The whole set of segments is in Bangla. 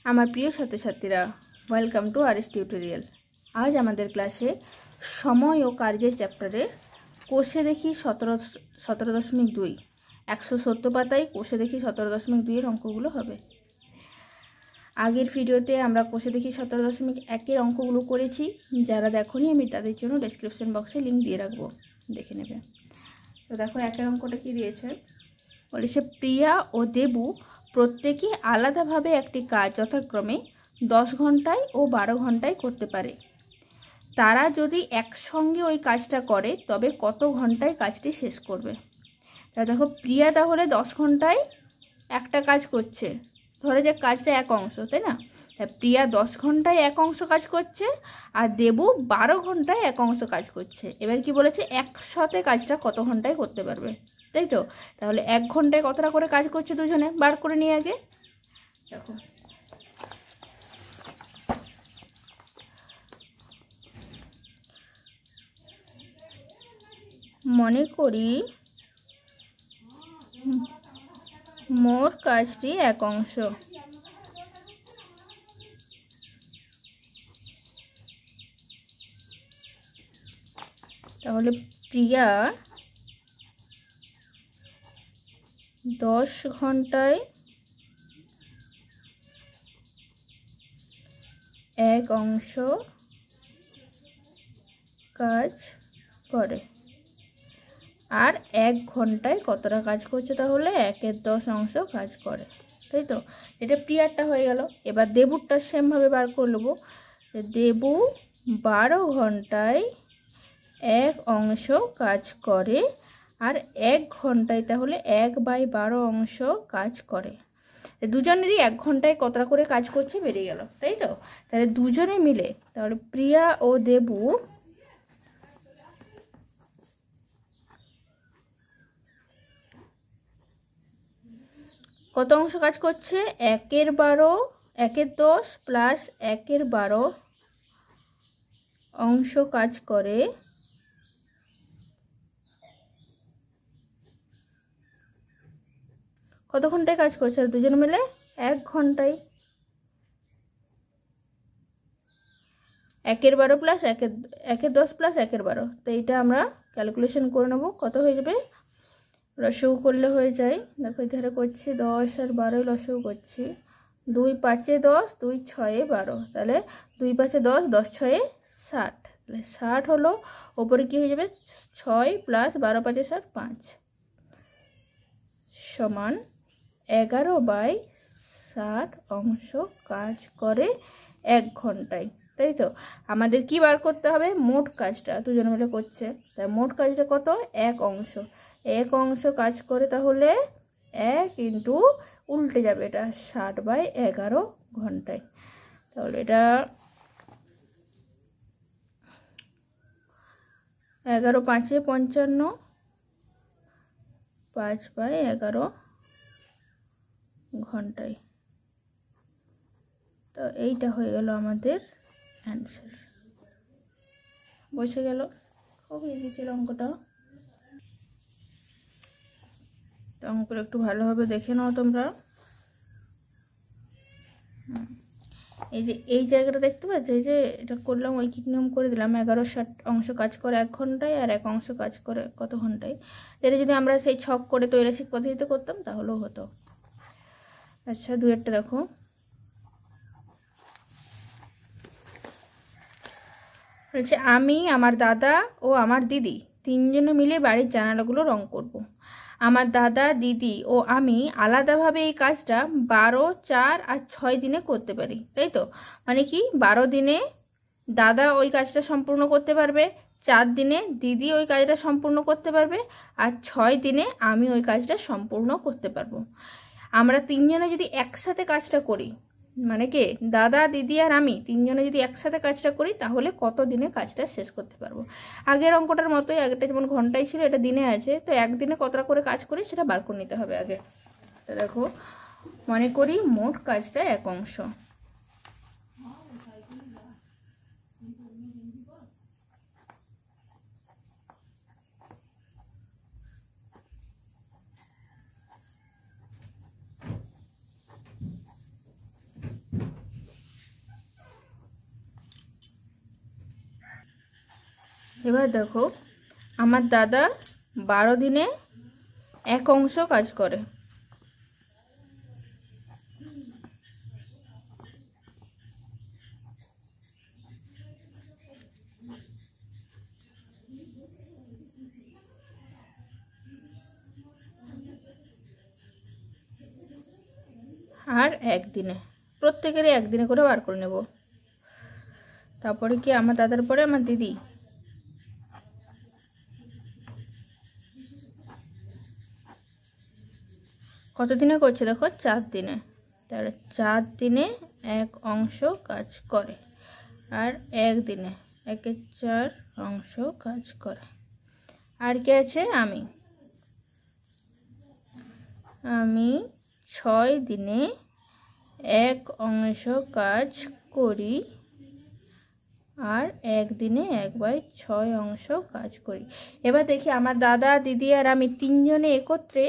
আমার প্রিয় ছাত্রছাত্রীরা, ওয়েলকাম টু আরএস টিউটোরিয়াল। আজ আমাদের ক্লাসে সময় ও কার্যের চ্যাপ্টারে কোষে দেখি 17.2 170 পাতায় কোষে দেখি 17.2 অঙ্কগুলো হবে। আগের ভিডিওতে আমরা কোষে দেখি 17.1 অঙ্কগুলো করেছি। যারা দেখোনি আমি তাদের জন্য ডেসক্রিপশন বক্সে লিঙ্ক দিয়ে রাখবো, দেখে নেবে। তো দেখো একের অঙ্কটা কি দিয়েছে, বলেছে প্রিয়া ও দেবু প্রত্যেকে আলাদাভাবে একটি কাজ যথাক্রমে 10 ঘন্টায় ও 12 ঘন্টায় করতে পারে। তারা যদি একসঙ্গে ওই কাজটা করে তবে কত ঘন্টায় কাজটি শেষ করবে। তা দেখো প্রিয়া তাহলে 10 ঘন্টায় একটা কাজ করছে, ধরে যে কাজটা এক অংশ, তাই না? প্রিয়া 10 ঘন্টায় এক অংশ কাজ করছে আর দেবু 12 ঘন্টায় এক অংশ কাজ করছে। এবার কি বলেছে, একসাথে কাজটা কত ঘন্টায় করতে পারবে, তাই তো? তাহলে 1 ঘন্টায় কতটা করে কাজ করছে দুজনে বার করে নিয়ে আগে দেখো। মনে করি মোট কাজটি এক অংশ। তাহলে প্রিয়া 10 ঘন্টায় এক অংশ কাজ করে আর 1 ঘন্টায় কতটা কাজ করছে, তাহলে 1/10 অংশ কাজ করে, তাই তো? এটা প্রিয়ারটা হয়ে গেল। এবার দেবুরটা সেমভাবে বার করে নেবো। দেবু 12 ঘন্টায় এক অংশ কাজ করে আর 1 ঘন্টায় তাহলে 1/12 অংশ কাজ করে। দুজনেরই 1 ঘন্টায় কতটা করে কাজ করছে বেরিয়ে গেল, তাই তো? তাহলে দুজনে মিলে তাহলে প্রিয়া ও দেবু কত অংশ কাজ করছে, 1/12 1/10 প্লাস 1/12 অংশ কাজ করে। কত ঘন্টায় কাজ করছে আর দুজন মিলে 1 ঘন্টায়। 1/12 প্লাস 1/10 প্লাস 1/12, তো এইটা আমরা ক্যালকুলেশন করে নেব, কত হয়ে যাবে। লসাগু করলে হয়ে যায়, দেখো এধারে করছি 10 আর 12 লসাগু করছি। 2 5 10, 2 6 12, তাহলে 2 5 10, 10 6 60, তাহলে 60 হলো। ওপরে কি হয়ে যাবে, 6 প্লাস 12 5 60 5 সমান 11/60 অংশ কাজ করে 1 ঘন্টায়, তাই তো? আমাদের কি বার করতে হবে, মোট কাজটা দুজন মিলে করছে, তাই মোট কাজটা কত, 1 অংশ। 1 অংশ কাজ করে তাহলে 1 ইন্টু উল্টে যাবে, এটা 60/11 ঘন্টায়। তাহলে এটা 11 5 55, 5/11 ঘন্টায়। তো এইটা হয়ে গেল আমাদের অ্যান্সার। বসে গেল, খুব ইজি ছিল অঙ্কটা। তো অঙ্কটা একটু ভালোভাবে দেখে নাও তোমরা। এই জায়গাটা দেখতে পাচ্ছ, এই যে এটা করলাম ঐকিক নিয়ম করে দিলাম, 11/60 অংশ কাজ করে 1 ঘন্টায় আর 1 অংশ কাজ করে কত ঘন্টায়। এটা যদি আমরা সেই ছক করে তৈরাসিক পদ্ধতিতে করতাম তাহলেও হতো। আচ্ছা, 2-এরটা দেখো। বলছে আমি, আমার দাদা ও আমার দিদি তিনজনে মিলে বাড়ির জানালাগুলো রং করব। আমার দাদা, দিদি ও আমি আলাদাভাবে এই কাজটা 12, 4 আর 6 দিনে করতে পারি, তাই তো? মানে কি, 12 দিনে দাদা ওই কাজটা সম্পূর্ণ করতে পারবে, 4 দিনে দিদি ওই কাজটা সম্পূর্ণ করতে পারবে আর 6 দিনে আমি ওই কাজটা সম্পূর্ণ করতে পারবো। আমরা তিনজনে যদি একসাথে কাজটা করি, মানে কে, দাদা, দিদি আর আমি তিনজনে যদি একসাথে কাজটা করি তাহলে কত দিনে কাজটা শেষ করতে পারবো। আগের অঙ্কটার মতোই, আগেরটা যেমন ঘন্টায় ছিল, এটা দিনে আছে, তো একদিনে কতটা করে কাজ করি সেটা বার করে নিতে হবে আগে। তো দেখো, মনে করি মোট কাজটা 1 অংশ। এবার দেখো আমার দাদা 12 দিনে 1 অংশ কাজ করে। আর 1 দিনে, প্রত্যেকেরই 1 দিনে করে বার করে নেব। তারপরে কি আমার দাদার পরে আমার দিদি। কত দিনে করছে দেখো, 4 দিনে। তাহলে 4 দিনে 1 অংশ কাজ করে, আর 1 দিনে 1 4 অংশ কাজ করে। আর কে আছে, আমি 6 দিনে 1 অংশ কাজ করি, আর 1 দিনে 1/6 অংশ কাজ করি। এবার দেখি আমার দাদা, দিদি আর আমি 3 জনে একত্রে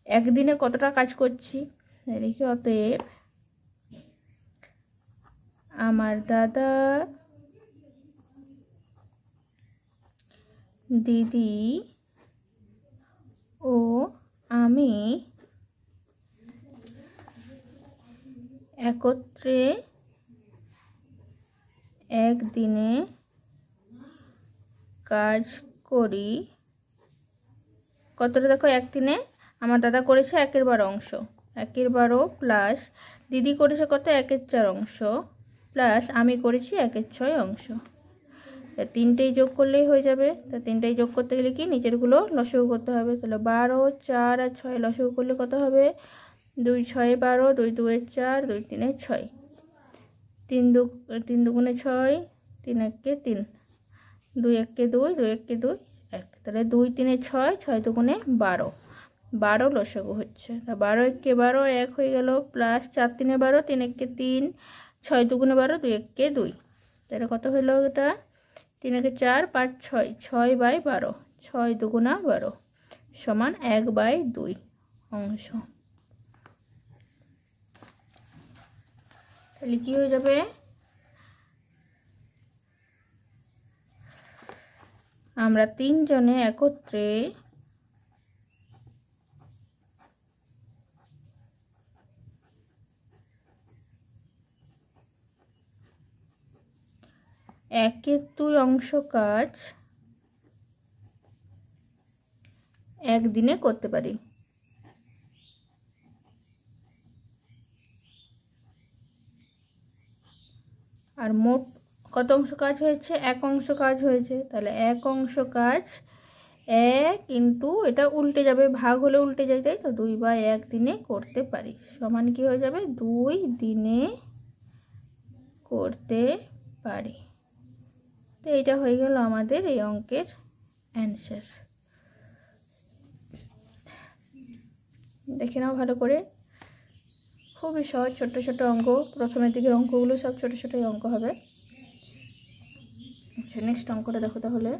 এক দিনে কতটা কাজ করছি। দেখি, অতএব আমার দাদা, দিদি ও আমি একত্রে 1 দিনে কাজ করি কতটা দেখো, 1 দিনে আমার দাদা করেছে 1/12 অংশ, 1/12 প্লাস দিদি করেছে কত, 1/4 অংশ, প্লাস আমি করেছি 1/6 অংশ। তিনটেই যোগ করলেই হয়ে যাবে। তা তিনটেই যোগ করতে গেলে কি নিচেরগুলো লসাগু করতে হবে। তাহলে 12, 4 আর 6 লসাগু করলে কত হবে, 2 6 12, 2 2 4, 2 3 6, 3 2 6, 3 1 3, 2 1 2, 2 1 2 1। তাহলে 2 3 6, 6 2 12, 12 লসাগু হচ্ছে। তা 12 1 12, 1 হয়ে গেল, প্লাস 4 3 12, 3 1 3, 6 2 12, 2 1 2। তাহলে কত হলো এটা, 3 1 4 5 6, 6/12, 6 2 12 সমান 1/2 অংশ। তাহলে কি হয়ে যাবে, আমরা 3 জনে একত্রে একের 2 অংশ কাজ 1 দিনে করতে পারি। আর মোট কত অংশ কাজ হয়েছে, 1 অংশ কাজ হয়েছে। তাহলে 1 অংশ কাজ 1 ইন্টু, এটা উল্টে যাবে, ভাগ হলে উল্টে যায়, তাই তো, 2/1 দিনে করতে পারি, সমান কি হয়ে যাবে, 2 দিনে করতে পারি। তো এইটা হয়ে গেল আমাদের এই অঙ্কের অ্যান্সার। দেখে নাও ভালো করে, খুবই সহজ, ছোট ছোট অঙ্ক। প্রথমের দিকের অঙ্কগুলো সব ছোট ছোটই অঙ্ক হবে। আচ্ছা, নেক্সট অঙ্কটা দেখো তাহলে।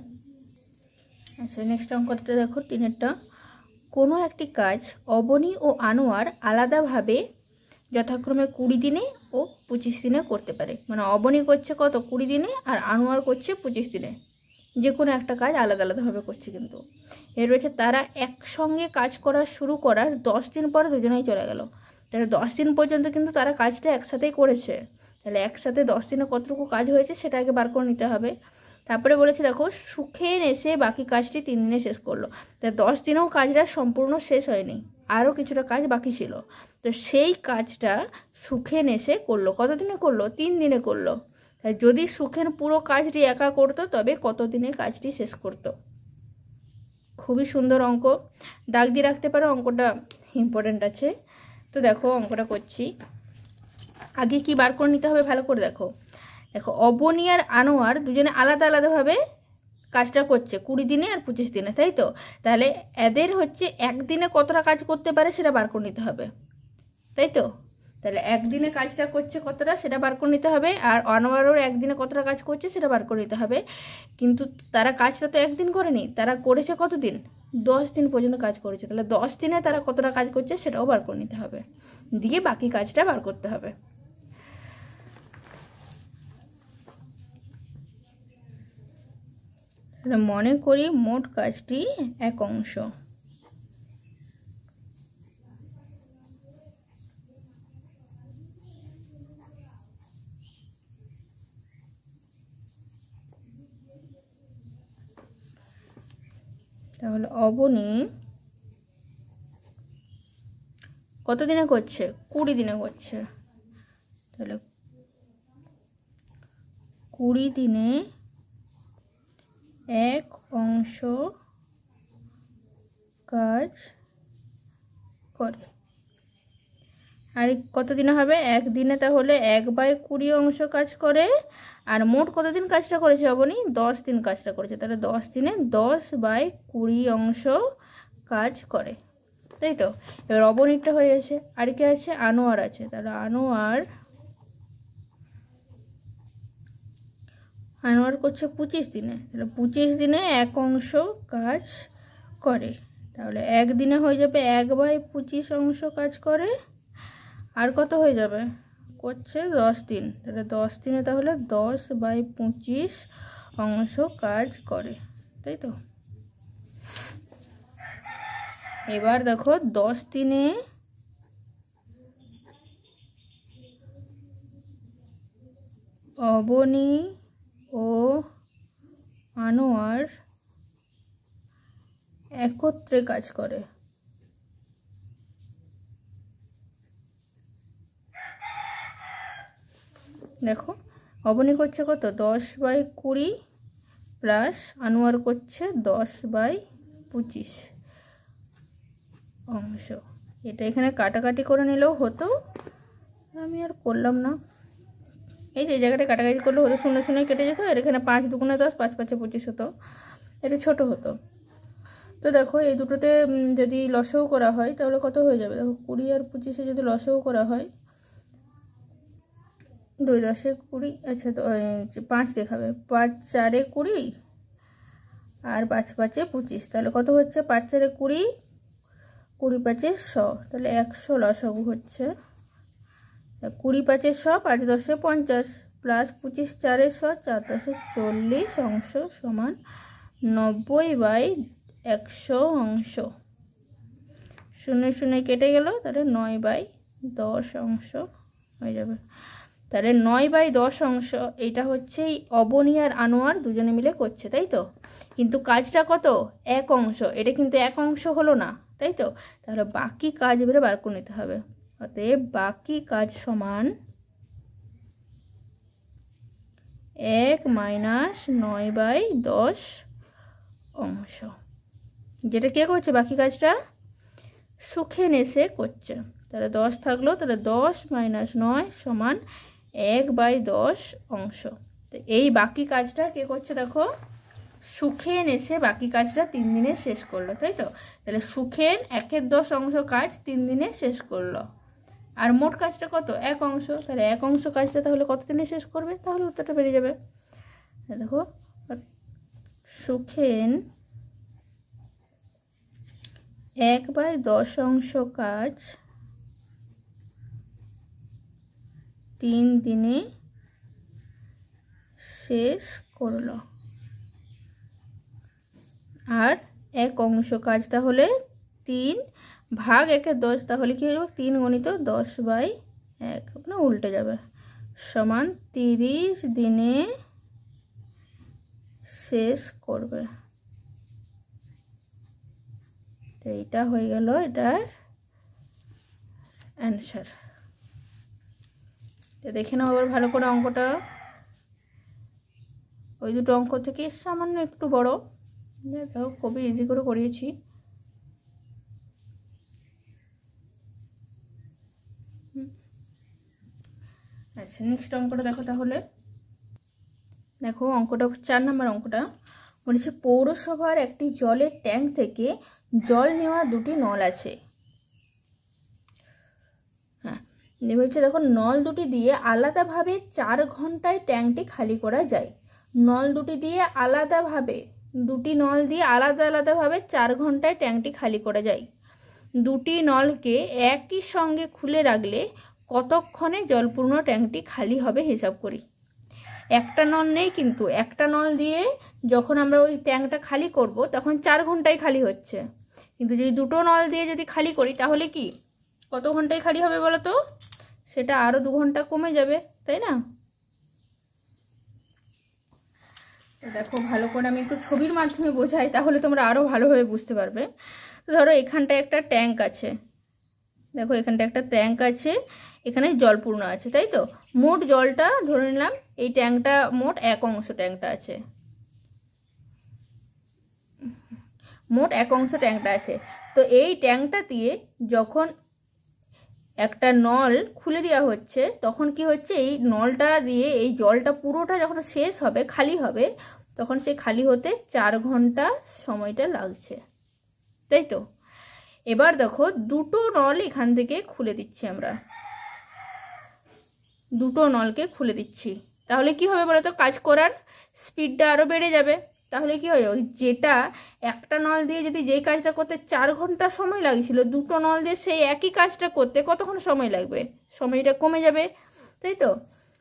আচ্ছা, নেক্সট অঙ্কটা দেখো, 3-এরটা। কোনো একটি কাজ অবনী ও আনোয়ার আলাদাভাবে যথাক্রমে 20 দিনে ও 25 দিনে করতে পারে। মানে অবনী করছে কত, 20 দিনে, আর আনোয়ার করছে 25 দিনে। যে কোনো একটা কাজ আলাদা আলাদাভাবে করছে কিন্তু। এর রয়েছে তারা একসঙ্গে কাজ করা শুরু করার 10 দিন পরে দুজনেই চলে গেল। তাহলে 10 দিন পর্যন্ত কিন্তু তারা কাজটা একসাথেই করেছে। তাহলে একসাথে 10 দিনে কতটুকু কাজ হয়েছে সেটা আগে বার করে নিতে হবে। তারপরে বলেছে দেখো, সুখেন এসে বাকি কাজটি 3 দিনে শেষ করলো। তাহলে 10 দিনেও কাজটা সম্পূর্ণ শেষ হয়নি, আরও কিছুটা কাজ বাকি ছিল। তো সেই কাজটা সুখেন এসে করলো, কত দিনে করলো, 3 দিনে করলো। তাই যদি সুখেন পুরো কাজটি একা করতো তবে কত দিনে কাজটি শেষ করতো। খুবই সুন্দর অঙ্ক, দাগ দিয়ে রাখতে পারো, অঙ্কটা ইম্পর্টেন্ট আছে। তো দেখো অঙ্কটা করছি। আগে কি বার করে নিতে হবে ভালো করে দেখো। দেখো, অবনী আর আনোয়ার দুজনে আলাদা আলাদাভাবে কাজটা করছে 20 দিনে আর 25 দিনে, তাই তো। তাহলে এদের হচ্ছে 1 দিনে কতটা কাজ করতে পারে সেটা বার করে নিতে হবে, তাই তো। তাহলে 1 দিনে কাজটা করছে কতটা সেটা বার করে নিতে হবে, আর আনোয়ারও 1 দিনে কতটা কাজ করছে সেটা বার করে নিতে হবে। কিন্তু তারা কাজটা তো 1 দিন করেনি, তারা করেছে কত দিন, 10 দিন পর্যন্ত কাজ করেছে। তাহলে 10 দিনে তারা কতটা কাজ করছে সেটাও বার করে নিতে হবে, দিয়ে বাকি কাজটা বার করতে হবে। তাহলে মনে করি মোট কাজটি 1 অংশ। তাহলে অবনী কত দিনে করছে? 20 দিনে করছে। তাহলে 20 দিনে 1 অংশ কাজ করে। আর কত দিনে হবে? 1 দিনে তাহলে 1/20 অংশ কাজ করে। আর মোট কত দিন কাজটা করেছে অবনী? 10 দিন কাজটা করেছে। তাহলে 10 দিনে 10/20 অংশ কাজ করে, তাই তো? এবার অবনীরটা হয়ে গেছে। আর কি আছে? আনোয়ার আছে। তাহলে আনোয়ার করছে 25 দিনে। তাহলে 25 দিনে 1 অংশ কাজ করে। তাহলে 1 দিনে হয়ে যাবে 1/25 অংশ কাজ করে। আর কত হয়ে যাবে? করছে 10 দিন। তাহলে 10 দিনে তাহলে 10/25 অংশ কাজ করে, তাই তো? এবার দেখো 10 দিনে অবনী ও আনোয়ার একত্রে কাজ করে। দেখো অবনী করছে কত? 10/20 প্লাস আনোয়ার করছে 10/25 অংশ। এটা এখানে কাটাকাটি করে নিলেও হতো, আমি আর করলাম না। এই যে জায়গাটা কাটাকাটি করলে হতো, 0 0 কেটে যেত। আর এখানে 5 2 10, 5 5 25 হতো। এটা ছোট হতো। তো দেখো এই দুটোতে যদি লসাগু করা হয় তাহলে কত হয়ে যাবে? দেখো 20 আর 25 যদি লসাগু করা হয়, 2 10 20, আচ্ছা তো 5 দেখাবে, 5 4 20 আর 5 5 25। তাহলে কত হচ্ছে? 5 4 20, 20 5 100। তাহলে 100 লসাগু হচ্ছে। 20 5 100, 5 10 50 প্লাস 25 4 100, 4 10 40 অংশ সমান 90/100 অংশ। 0 0 কেটে গেল। তাহলে 9/10 অংশ হয়ে যাবে। তাহলে 9/10 অংশ এটা হচ্ছে অবনী আর আনোয়ার দুজনে মিলে করছে, তাই তো? কিন্তু কাজটা কত? 1 অংশ। এটা কিন্তু 1 অংশ হলো না, তাই তো? তাহলে বাকি কাজ এবারে বার করে নিতে হবে। অতএব বাকি কাজ সমান 1 - 9/10 অংশ। যেটা কে করছে? বাকি কাজটা সুখেন এসে করছে। তাহলে 10 থাকলো। তাহলে 10 - 9 সমান 1/10 অংশ। তো এই বাকি কাজটা কে করছে? দেখো সুখেন এসে বাকি কাজটা 3 দিনে শেষ করলো, তাই তো? তাহলে সুখেন 1/10 অংশ কাজ 3 দিনে শেষ করলো। আর মোট কাজটা কত? 1 অংশ। তাহলে 1 অংশ কাজটা তাহলে কত দিনে শেষ করবে? তাহলে উত্তরটা বেরিয়ে যাবে। দেখো সুখেন 1/10 অংশ কাজ 3 দিনে শেষ করলো। আর 1 অংশ কাজ তাহলে 3 ভাগ 1/10, তাহলে কি হয়ে যাবে? 3 × 10/1, না উল্টে যাবে, সমান 30 দিনে শেষ করবে। তো এইটা হয়ে গেল এটার অ্যান্সার। তো দেখে নাও আবার ভালো করে অঙ্কটা। ওই দুটো অঙ্ক থেকে সামান্য একটু বড়, দেখো খুবই ইজি করে করিয়েছি। আচ্ছা নেক্সট অঙ্কটা দেখো। তাহলে দেখো অঙ্কটা 4 নম্বর অঙ্কটা বলেছে পৌরসভার একটি জলের ট্যাঙ্ক থেকে জল নেওয়া 2টি নল আছে। হ্যাঁ বলছে দেখো নল দুটি দিয়ে আলাদাভাবে 4 ঘন্টায় ট্যাঙ্কটি খালি করা যায়। নল দুটি দিয়ে আলাদাভাবে, দুটি নল দিয়ে আলাদা আলাদাভাবে 4 ঘন্টায় ট্যাঙ্কটি খালি করা যায়। দুটি নলকে একই সঙ্গে খুলে রাখলে কতক্ষণে জলপূর্ণ ট্যাঙ্কটি খালি হবে হিসাব করি। একটা নল নেই, কিন্তু একটা নল দিয়ে যখন আমরা ওই ট্যাঙ্কটা খালি করব তখন 4 ঘন্টায় খালি হচ্ছে। কিন্তু যদি দুটো নল দিয়ে যদি খালি করি তাহলে কি কত ঘন্টায় খালি হবে বলো তো? সেটা আরও 2 ঘন্টা কমে যাবে, তাই না? দেখো ভালো করে আমি একটু ছবির মাধ্যমে বোঝাই, তাহলে তোমরা আরও ভালোভাবে বুঝতে পারবে। তো ধরো এখানটায় একটা ট্যাঙ্ক আছে, দেখো এখানটা একটা ট্যাঙ্ক আছে, এখানে জল পূর্ণ আছে, তাই তো? মোট জলটা ধরে নিলাম এই ট্যাঙ্কটা মোট 1 অংশ ট্যাঙ্কটা আছে, মোট 1 অংশ ট্যাঙ্কটা আছে। তো এই ট্যাঙ্কটা দিয়ে যখন একটা নল খুলে দেওয়া হচ্ছে তখন কি হচ্ছে, এই নলটা দিয়ে এই জলটা পুরোটা যখন শেষ হবে, খালি হবে, তখন সেই খালি হতে 4 ঘন্টা সময়টা লাগছে, তাই তো? এবার দেখো দুটো নল এখান থেকে খুলে দিচ্ছি আমরা, দুটো নলকে খুলে দিচ্ছি, তাহলে কি হবে বলো তো? কাজ করার স্পিডটা আরও বেড়ে যাবে। তাহলে কি হয়, যেটা একটা নল দিয়ে যদি যেই কাজটা করতে 4 ঘন্টা সময় লাগছিল, দুটো নল দিয়ে সেই একই কাজটা করতে কতক্ষণ সময় লাগবে? সময়টা কমে যাবে, তাই তো?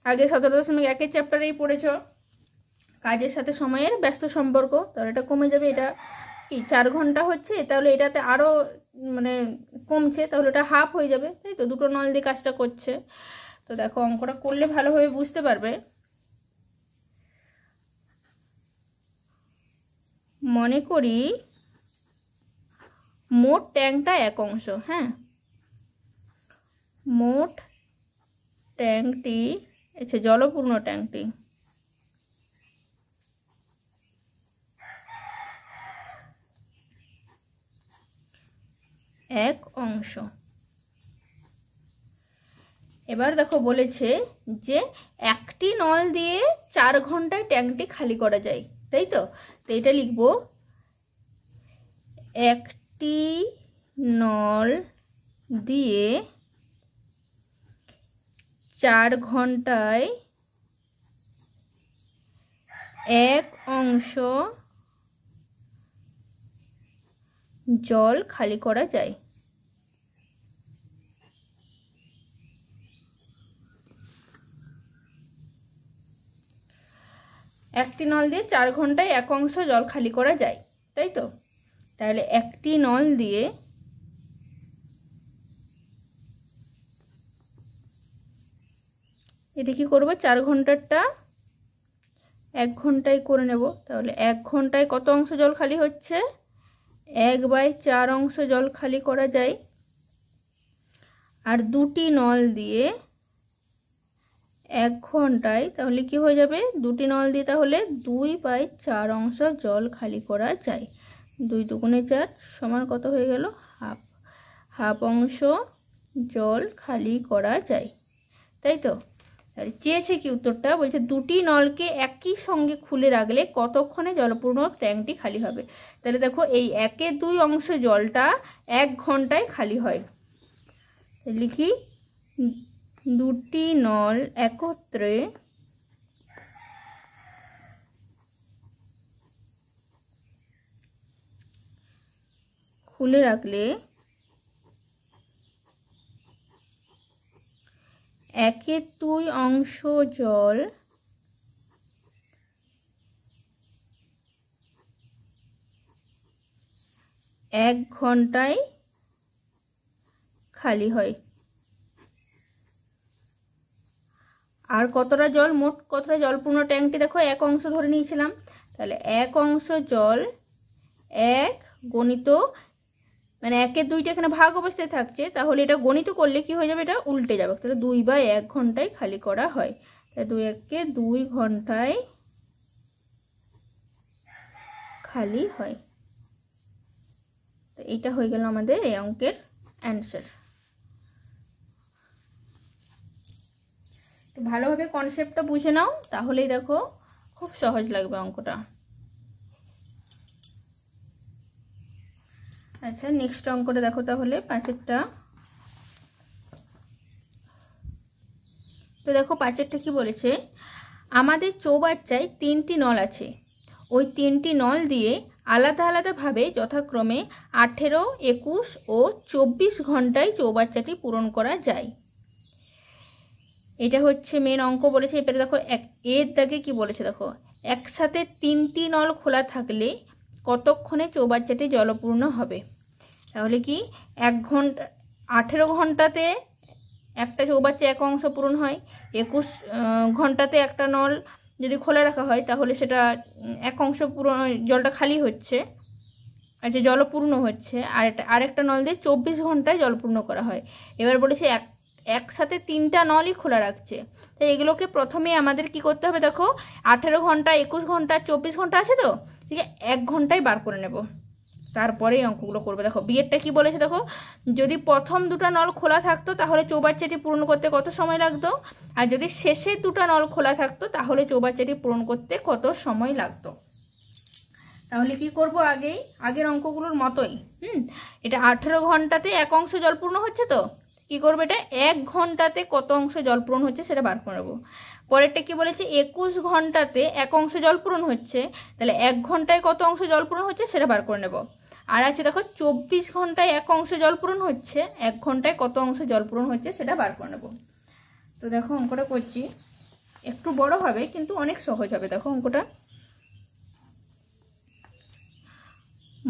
আগে 17.1 চ্যাপ্টারেই পড়েছ কাজের সাথে সময়ের ব্যস্ত সম্পর্ক, তাহলে এটা কমে যাবে। এটা কি 4 ঘন্টা হচ্ছে, তাহলে এটাতে আরও মানে কমছে, তাহলে এটা হাফ হয়ে যাবে, তাই তো? দুটো নল দিয়ে কাজটা করছে। তো দেখো অঙ্কটা করলে ভালোভাবে বুঝতে পারবে। মনে করি মোট ট্যাঙ্কটা 1 অংশ, হ্যাঁ, মোট ট্যাঙ্কটি আচ্ছা জলপূর্ণ ট্যাঙ্কটি 1 অংশ। এবার দেখো বলেছে যে একটি নল দিয়ে 4 ঘন্টায় ট্যাঙ্কটি খালি করা যায়, তাই তো? তো এটা লিখব, একটি নল দিয়ে 4 ঘন্টায় 1 অংশ জল খালি করা যায়। একটি নল দিয়ে 4 ঘন্টায় 1 অংশ জল খালি করা যায়, তাই তো? তাহলে একটি নল দিয়ে এটা কি করব, 4 ঘন্টারটা 1 ঘন্টায় করে নেব। তাহলে 1 ঘন্টায় কত অংশ জল খালি হচ্ছে? 1/4 অংশ জল খালি করা যায়। আর দুটি নল দিয়ে 1 ঘন্টায় তাহলে কি হয়ে যাবে, দুটি নল দিয়ে তাহলে 2/4 অংশ জল খালি করা যায়। 2 দুগুণে 4 সমান কত হয়ে গেল? হাফ, হাফ অংশ জল খালি করা যায়, তাই তো? তাহলে চেয়েছে কি উত্তরটা, বলছে দুটি নলকে একই সঙ্গে খুলে রাখলে কতক্ষণে জলপূর্ণ ট্যাঙ্কটি খালি হবে। তাহলে দেখো এই 1/2 অংশ জলটা 1 ঘন্টায় খালি হয়। লিখি, দুটি নল একত্রে খুলে রাখলে 1/2 অংশ জল 1 ঘন্টায় খালি হয়। আর কতটা জল, মোট কতটা জলপূর্ণ ট্যাঙ্কটি দেখো 1 অংশ ধরে নিয়েছিলাম, তাহলে 1 অংশ জল 1 গণিত মানে 1/2টা এখানে ভাগ অবস্থায় থাকছে, তাহলে এটা গণিত করলে কি হয়ে যাবে, এটা উল্টে যাবে। তাহলে 2/1 ঘন্টায় খালি করা হয়, তাহলে 2 ঘন্টায় খালি হয়। তো এইটা হয়ে গেল আমাদের এই অঙ্কের অ্যান্সার। ভালোভাবে কনসেপ্টটা বুঝে নাও, তাহলেই দেখো খুব সহজ লাগবে অঙ্কটা। আচ্ছা নেক্সট অঙ্কটা দেখো তাহলে 5এরটা। তো দেখো 5এরটা কি বলেছে, আমাদের চৌবাচ্চায় 3টি নল আছে, ওই 3টি নল দিয়ে আলাদা আলাদাভাবে যথাক্রমে 18, 21 ও 24 ঘন্টায় চৌবাচ্চাটি পূরণ করা যায়। এটা হচ্ছে মেন অঙ্ক বলেছে। এবারে দেখো এর দাগে কি বলেছে দেখো, একসাথে 3টি নল খোলা থাকলে কতক্ষণে চৌবাচ্চাটি জলপূর্ণ হবে। তাহলে কি 1 ঘন্টা 18 ঘন্টাতে একটা চৌবাচ্চা এক অংশ পূরণ হয়, 21 ঘন্টাতে একটা নল যদি খোলা রাখা হয় তাহলে সেটা এক অংশ পূরণ, জলটা খালি হচ্ছে, আচ্ছা জলপূর্ণ হচ্ছে। আর আরেকটা নল দিয়ে 24 ঘন্টায় জলপূর্ণ করা হয়। এবার বলেছে একসাথে 3টা নলই খোলা রাখছে। তাই এগুলোকে প্রথমে আমাদের কি করতে হবে দেখো, 18 ঘন্টা, 21 ঘন্টা, 24 ঘন্টা আছে তো, ঠিক আছে, 1 ঘন্টায় বার করে নেব, তারপরে এই অঙ্কগুলো করবে। দেখো বিয়েরটা কি বলেছে দেখো, যদি প্রথম 2টা নল খোলা থাকতো তাহলে চৌবাচ্চাটি পূরণ করতে কত সময় লাগতো, আর যদি শেষের 2টা নল খোলা থাকতো তাহলে চৌবাচ্চাটি পূরণ করতে কত সময় লাগতো। তাহলে কি করব, আগের অঙ্কগুলোর মতোই এটা 18 ঘন্টাতে এক অংশ জলপূর্ণ হচ্ছে, তো কি করবো, এটা 1 ঘন্টাতে কত অংশ জলপূরণ হচ্ছে সেটা বার করে নেবো। পরেরটা কি বলেছে, 21 ঘন্টাতে এক অংশ জলপূরণ হচ্ছে, তাহলে 1 ঘন্টায় কত অংশ জলপূরণ হচ্ছে সেটা বার করে নেব। আর আছে দেখো 24 ঘন্টায় এক অংশ জলপূরণ হচ্ছে, 1 ঘন্টায় কত অংশ জলপূরণ হচ্ছে সেটা বার করে নেব। তো দেখো অঙ্কটা করছি, একটু বড় হবে কিন্তু অনেক সহজ হবে। দেখো অঙ্কটা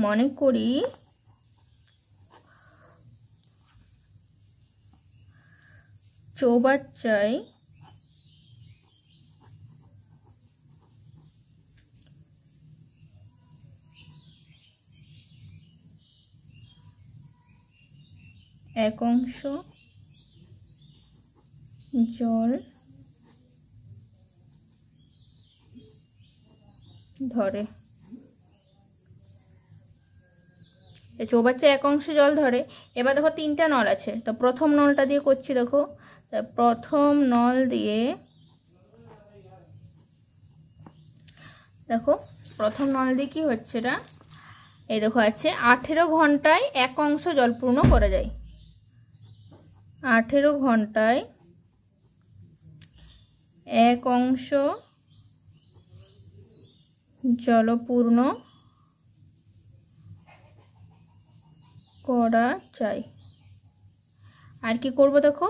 মনে করি চৌবাচ্চায় এক অংশ জল ধরে, চৌবাচ্চায় এক অংশ জল ধরে। এবার দেখো 3টা নল আছে, তো প্রথম নলটা দিয়ে করছি। দেখো প্রথম নল দিয়ে, দেখো প্রথম নল দিয়ে কি হচ্ছে, এটা এই দেখো আছে 18 ঘন্টায় এক অংশ জলপূর্ণ করা যায়। 18 ঘন্টায় এক অংশ জলপূর্ণ করা যায়। আর কি করব দেখো,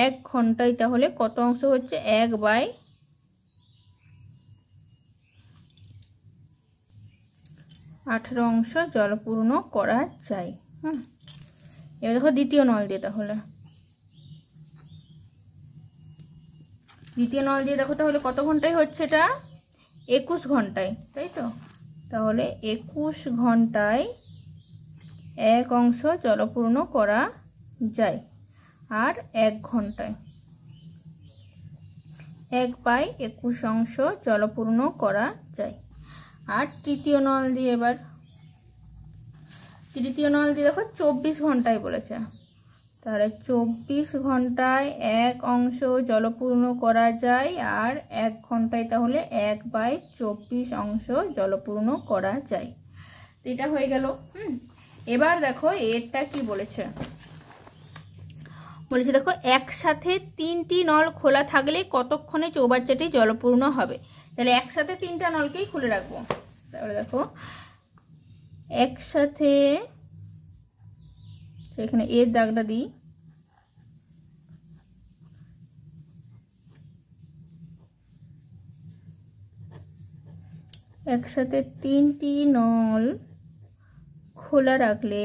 1 ঘন্টায় তাহলে কত অংশ হচ্ছে, 1/18 অংশ জলপূর্ণ করা যায়। এবার দেখো দ্বিতীয় নল দিয়ে, তাহলে দ্বিতীয় নল দিয়ে দেখো তাহলে কত ঘন্টায় হচ্ছে, এটা 21 ঘন্টায়, তাই তো। তাহলে 21 ঘন্টায় এক অংশ জলপূর্ণ করা যায়। আর 1 ঘন্টায় 1/21 অংশ জলপূর্ণ করা যায়। আর তৃতীয় নল দিয়ে, এবার তৃতীয় নল দিয়ে দেখো 24 ঘন্টায় বলেছে, তাহলে 24 ঘন্টায় এক অংশ জলপূর্ণ করা যায়। আর 1 ঘন্টায় তাহলে 1/24 অংশ জলপূর্ণ করা যায়। এটা হয়ে গেল। এবার দেখো এরটা কি বলেছে, বলেছে দেখো একসাথে 3টি নল খোলা থাকলে কতক্ষণে চৌবাচ্চাটি জলপূর্ণ হবে। তাহলে একসাথে 3টা নলকেই খুলে রাখবো। তাহলে দেখো একসাথে, এখানে এর দাগটা দিই, একসাথে 3টি নল খোলা রাখলে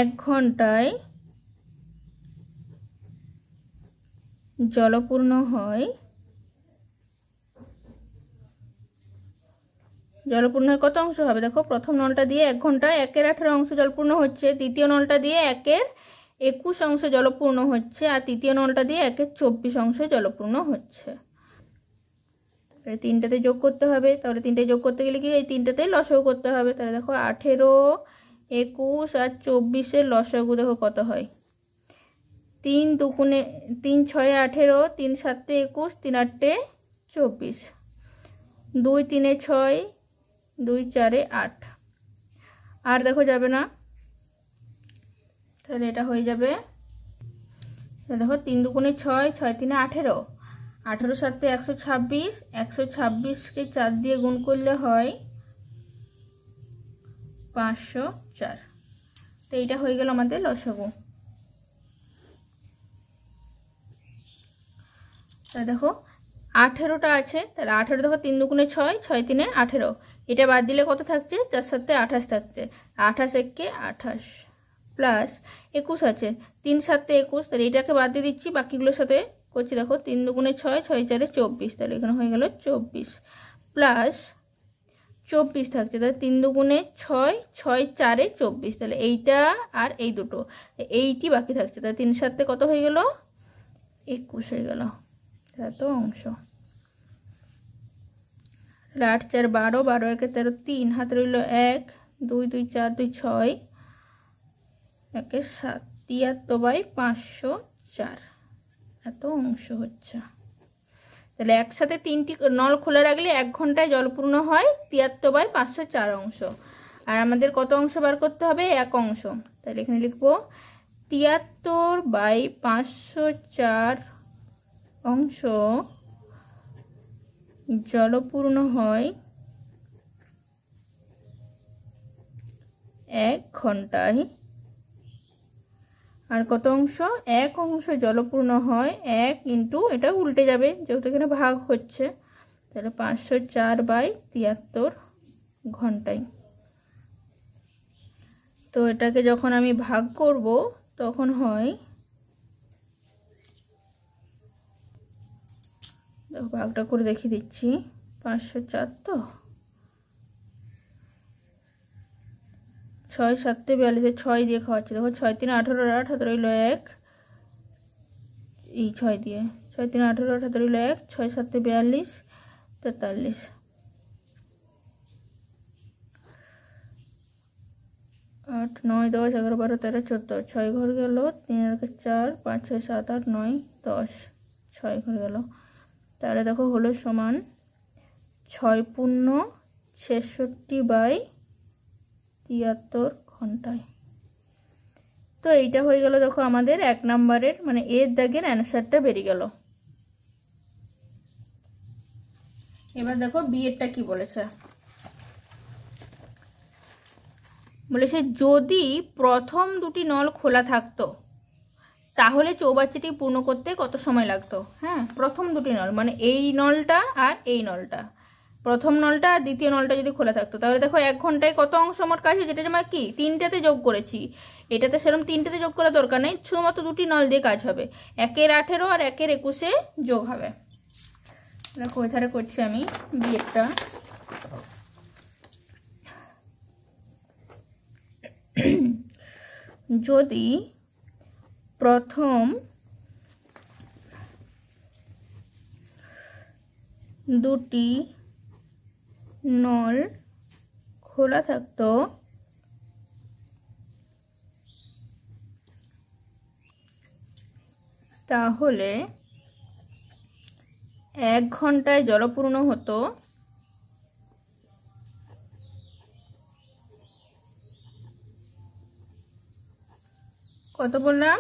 এক ঘন্টায় জলপূর্ণ হয়। জলপূর্ণ হয় কত অংশ হবে, দেখো প্রথম নলটা দিয়ে 1 ঘন্টায় 1/18 অংশ জলপূর্ণ হচ্ছে, দ্বিতীয় নলটা দিয়ে 1/21 অংশ জলপূর্ণ হচ্ছে, আর তৃতীয় নলটা দিয়ে 1/24 অংশ জলপূর্ণ হচ্ছে। তাহলে 3টাতে যোগ করতে হবে। তাহলে 3টায় যোগ করতে গেলে কি এই 3টাতে লসাগু করতে হবে। তাহলে দেখো 18, 21 আর 24-এর লসাগু দেখো কত হয়, 3 দুগুণে 3 6 18, 3 7 21, 3 8 24, 2 3 6, 2 4 8। আর দেখো যাবে না, তাহলে এটা হয়ে যাবে, দেখো 3 দুগুণে 6, 6 3 18, 18 7 126, 126কে 4 দিয়ে গুণ করলে হয় 504। তো এইটা হয়ে গেল আমাদের লসাগু। তাহলে দেখো 18টা আছে, তাহলে 18 দেখো 3 দুগুণে 6, 6 3 18, এটা বাদ দিলে কত থাকছে, 4 7 28 থাকছে, 28 একে 28 প্লাস 21 আছে, 3 7 21, তাহলে এটাকে বাদ দিয়ে দিচ্ছি, বাকিগুলোর সাথে করছি। দেখো 3 দুগুণে 6, 6 4 24, তাহলে এখানে হয়ে গেল 24 প্লাস 24 থাকছে, তাহলে 3 দুগুণে 6, 6 4 24, তাহলে এইটা আর এই দুটো, এইটি বাকি থাকছে, তাহলে 3 7 কত হয়ে গেল, 21 হয়ে গেল। এত অংশ, তাহলে 8 4 12, 12 1 13, 3 হাতে রইল 1, 2 2 4 2 6, 1 7, 73/504 এত অংশ হচ্ছে। তাহলে একসাথে 3টি নল খোলা রাখলে 1 ঘন্টায় জলপূর্ণ হয় 73/504 অংশ। আর আমাদের কত অংশ বার করতে হবে, 1 অংশ। তাহলে এখানে লিখবো 73/504 অংশ জলপূর্ণ হয় 1 ঘন্টায়। আর কত অংশ, 1 অংশ জলপূর্ণ হয় 1 ইন্টু, এটা উল্টে যাবে যেহেতু এখানে ভাগ হচ্ছে, তাহলে 504/73 ঘন্টায়। তো এটাকে যখন আমি ভাগ করব তখন হয়, দেখো ভাগটা করে দেখিয়ে দিচ্ছি, 504 তো 6 7 42, 6 দিয়ে খাওয়াচ্ছি, দেখো 6 3 18, 8 হাতে রইল 1, এই 6 দিয়ে 6 3 18, 8 হাতে রইল 1, 6 7 42 43, 8 9 10 11 12 13 14, 6 ঘর গেল, 3 আর 4 5 6 7 8 9 10, 6 ঘর গেল। তাহলে দেখো হলো সমান 6 পূর্ণ 66/73 ঘন্টায়। তো এইটা হয়ে গেল, দেখো আমাদের 1 নম্বরের মানে এর দাগের অ্যান্সারটা বেরিয়ে গেল। এবার দেখো বি এরটা কি বলেছে, বলেছে যদি প্রথম দুটি নল খোলা থাকতো তাহলে চৌবাচ্চাটি পূর্ণ করতে কত সময় লাগতো। হ্যাঁ, প্রথম দুটি নল মানে এই নলটা আর এই নলটা, প্রথম নলটা আর দ্বিতীয় নলটা যদি খোলা থাকতো, তাহলে দেখো 1 ঘন্টায় কত অংশ মোট কাজ হয়, যেটা আমার কি 3টাতে যোগ করেছি, এটাতে সেরকম 3টাতে যোগ করা দরকার নেই, শুধুমাত্র দুটি নল দিয়ে কাজ হবে, 1 এর 18 আর 1 এর 21 যোগ হবে। দেখো এখানে করছি আমি বিয়েরটা, যদি প্রথম দুটি নল খোলা থাকতো তাহলে 1 ঘন্টায় জলপূর্ণ হতো কত বললাম,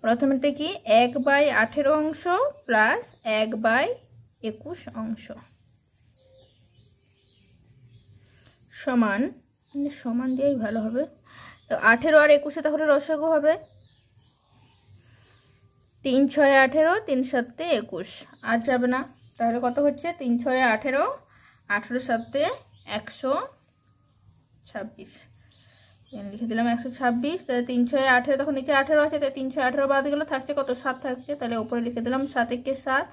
প্রথমেরটা কি 1/18 অংশ প্লাস 1/21 অংশ সমান, সমান দিয়েই ভালো হবে। তো 18 আর 21 তাহলে রসগো হবে, 3 6 18, 3 7 21, আর যাবে না, তাহলে কত হচ্ছে 3 6 18, 18 7 126, লিখে দিলাম 126, তাহলে 3 6 18, তখন নিচে 18 আছে, তাহলে 3 6 18 বাদ গেলে থাকছে কত 7 থাকছে, তাহলে উপরে লিখে দিলাম 7 1 7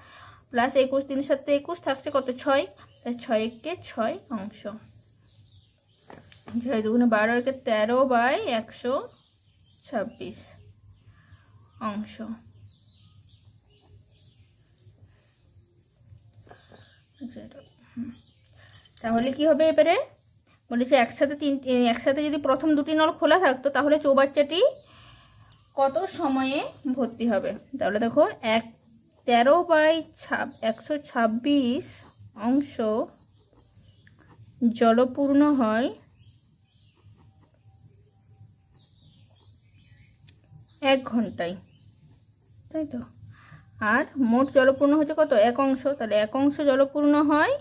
প্লাস 21, 3 7 21 থাকছে কত 6, তাহলে 6 1 6 অংশ, 6 2 12 13/126 অংশ। তাহলে কি হবে এবারে, বলেছে একসাথে যদি প্রথম দুটি নল খোলা থাকতো তাহলে চৌবাচ্চাটি কত সময়ে ভর্তি হবে। তাহলে দেখো 13/126 অংশ জলপূর্ণ হয় 1 ঘন্টায়, তাই তো। আর মোট জলপূর্ণ হচ্ছে কত 1 অংশ, তাহলে 1 অংশ জলপূর্ণ হয়,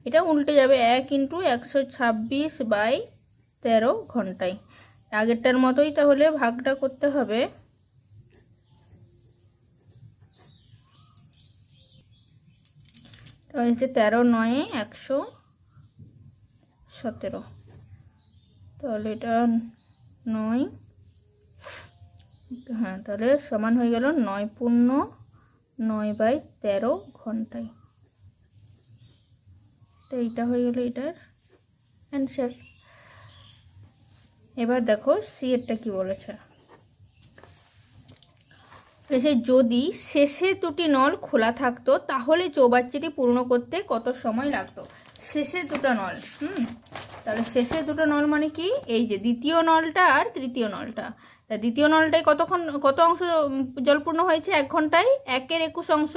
এটা উল্টে যাবে 1 × 126/13 ঘন্টায়। আগেরটার মতোই তাহলে ভাগটা করতে হবে। তাহলে 13 9 117, তাহলে এটা 9, হ্যাঁ তাহলে সমান হয়ে গেল 9 পূর্ণ 9/13 ঘন্টায়। তো এইটা হয়ে গেল এটার অ্যান্সার। এবার দেখো সি এরটা কি বলেছে। যদি শেষের দুটি নল খোলা থাকতো তাহলে চৌবাচ্চাটি পূর্ণ করতে কত সময় লাগতো? শেষের দুটো নল, তাহলে শেষের দুটো নল মানে কি, এই যে দ্বিতীয় নলটা আর তৃতীয় নলটা। তা দ্বিতীয় নলটায় কত অংশ জলপূর্ণ হয়েছে 1 ঘন্টায়? 1/21 অংশ,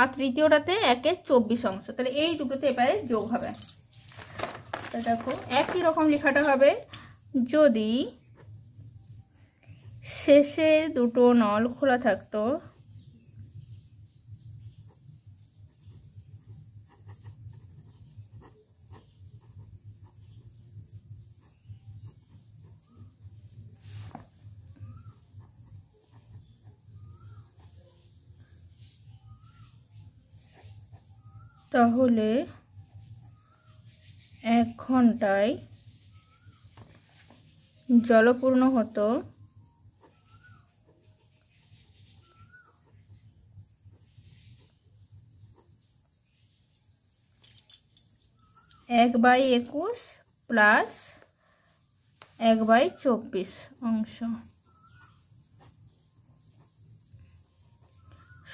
আর তৃতীয়টাতে 1/24 অংশ। তাহলে এই দুটোতে এবারে যোগ হবে। তা দেখো একই রকম লেখাটা হবে, যদি শেষের দুটো নল খোলা থাকতো তাহলে 1 ঘন্টায় জলপূর্ণ হতো 1/21 প্লাস 1/24 অংশ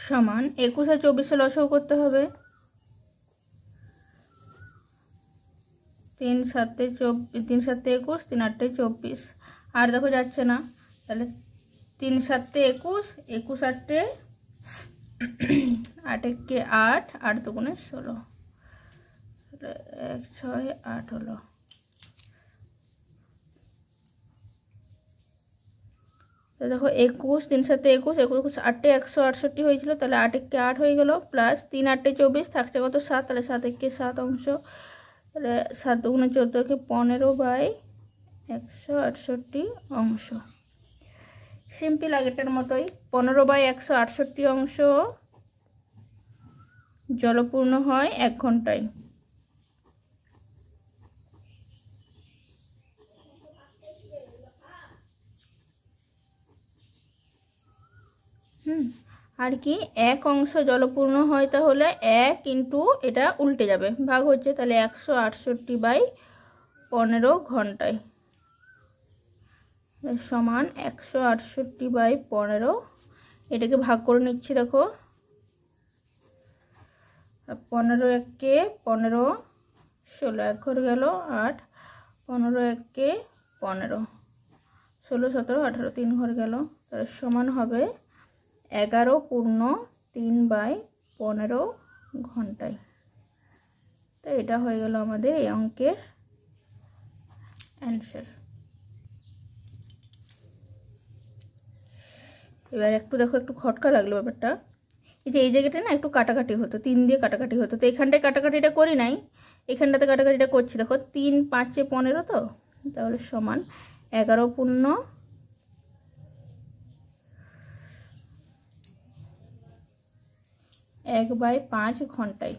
সমান 21 আর 24 লসাগু করতে হবে। 3 7 21, 3 8 24, আর দেখো যাচ্ছে না, তাহলে 3 7 21, 21 8 8 1 8, 8 2 16, 1 6 8 হলো। তো দেখো 21, 3 7 21, 21 8 168 হয়েছিল, তাহলে 8 1 8 হয়ে গেল, প্লাস 3 8 24, থাকছে কত 7, তাহলে 7 1 7 অংশ, তাহলে 7 2 14 15/168 অংশ। সিম্পল আগেরটার মতোই 15/168 অংশ জলপূর্ণ হয় 1 ঘন্টায়। আর কি 1 অংশ জলপূর্ণ হয়, তাহলে 1 ইন্টু এটা উল্টে যাবে, ভাগ হচ্ছে, তাহলে 168/15 ঘন্টায় সমান 168/15। এটাকে ভাগ করে নিচ্ছি, দেখো 15 1 15, 16 1 ঘর গেল 8, 15 1 15, 16 17 18 3 ঘর গেল, তাহলে সমান হবে 11 পূর্ণ 3/15 ঘন্টায়। তো এটা হয়ে গেল আমাদের এই অঙ্কের অ্যান্সার। এবার একটু দেখো, একটু খটকা লাগলো ব্যাপারটা। এই যে এই জায়গাটা না একটু কাটাকাটি হতো, 3 দিয়ে কাটাকাটি হতো, তো এখানটায় কাটাকাটিটা করি নাই, এখানটাতে কাটাকাটিটা করছি। দেখো 3 5 15, তো তাহলে সমান 11 পূর্ণ 1/5 ঘন্টায়।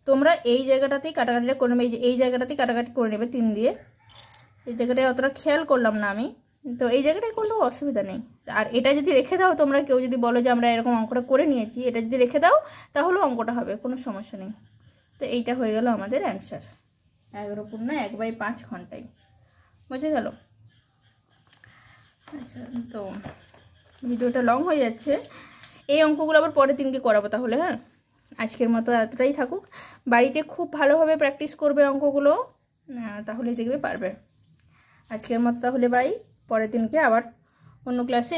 তোমরা এই জায়গাটাতেই কাটাকাটিটা করে নেবে, এই জায়গাটাতেই কাটাকাটি করে নেবে 3 দিয়ে। এই জায়গাটায় অতটা খেয়াল করলাম না আমি, তো এই জায়গাটায় করলেও অসুবিধা নেই। আর এটা যদি রেখে দাও, তোমরা কেউ যদি বলো যে আমরা এরকম অঙ্কটা করে নিয়েছি, এটা যদি রেখে দাও তাহলেও অঙ্কটা হবে, কোনো সমস্যা নেই। তো এইটা হয়ে গেল আমাদের অ্যান্সার, 11 পূর্ণ 1/5 ঘন্টায়। বুঝে গেল? আচ্ছা, তো ভিডিওটা লং হয়ে যাচ্ছে, এই অঙ্কগুলো আবার পরের দিনকে করাবো তাহলে। হ্যাঁ, আজকের মতো এতটাই থাকুক। বাড়িতে খুব ভালোভাবে প্র্যাকটিস করবে অঙ্কগুলো, তাহলেই দেখবে পারবে। আজকের মতো তাহলে বাই, পরের দিনকে আবার অন্য ক্লাসে